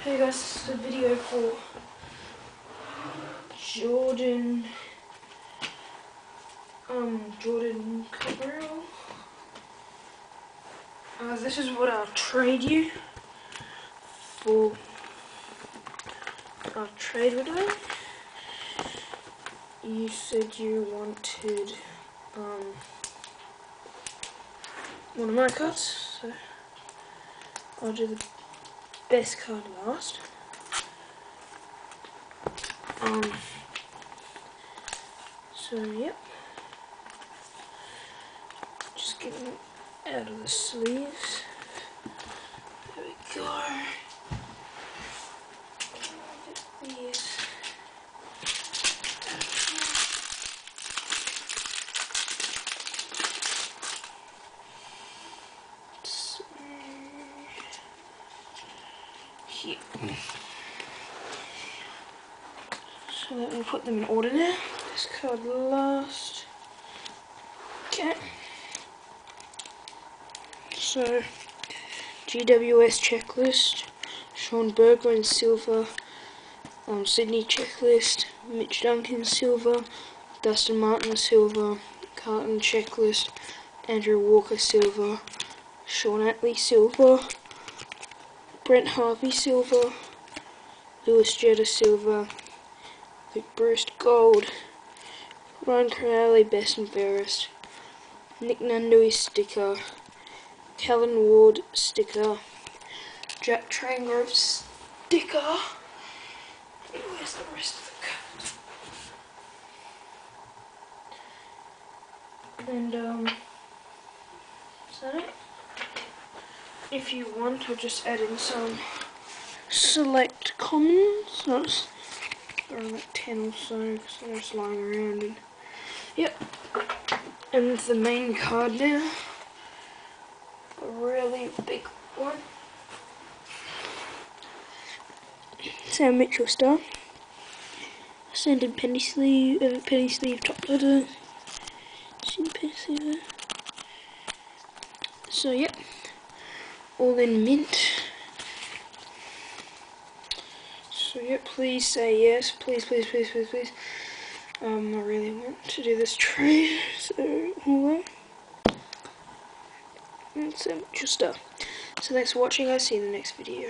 Hey guys, this is a video for Jordan Cabral. This is what I'll trade you for our trade with me. You said you wanted one of my cards, so I'll do the best card last. So yep, just getting it out of the sleeves. There we go. Get these. So, here. So let me put them in order now. This card last. Okay. So, GWS checklist. Sean Berger in silver. Sydney checklist. Mitch Duncan silver. Dustin Martin silver. Carlton checklist. Andrew Walker silver. Sean Atlee silver. Brent Harvey silver. Lewis Jetta silver. Luke Bruce gold. Ryan Crowley best and fairest. Nick Nandui sticker. Calvin Ward sticker. Jack Trangrove sticker. Where's the rest of the card? And is that it? If you want, I'll just add in some select commons. So it's around like 10 or so, because they're just lying around. And yep. And the main card now. A really big one. Sam Mitchell star. Sanded penny sleeve top loader. Penny sleeve. So yep, all in mint. So yep, please say yes. Please, please, please, please, please. I really want to do this trade. So hold on. And Sam Mitchell star. So thanks for watching. I'll see you in the next video.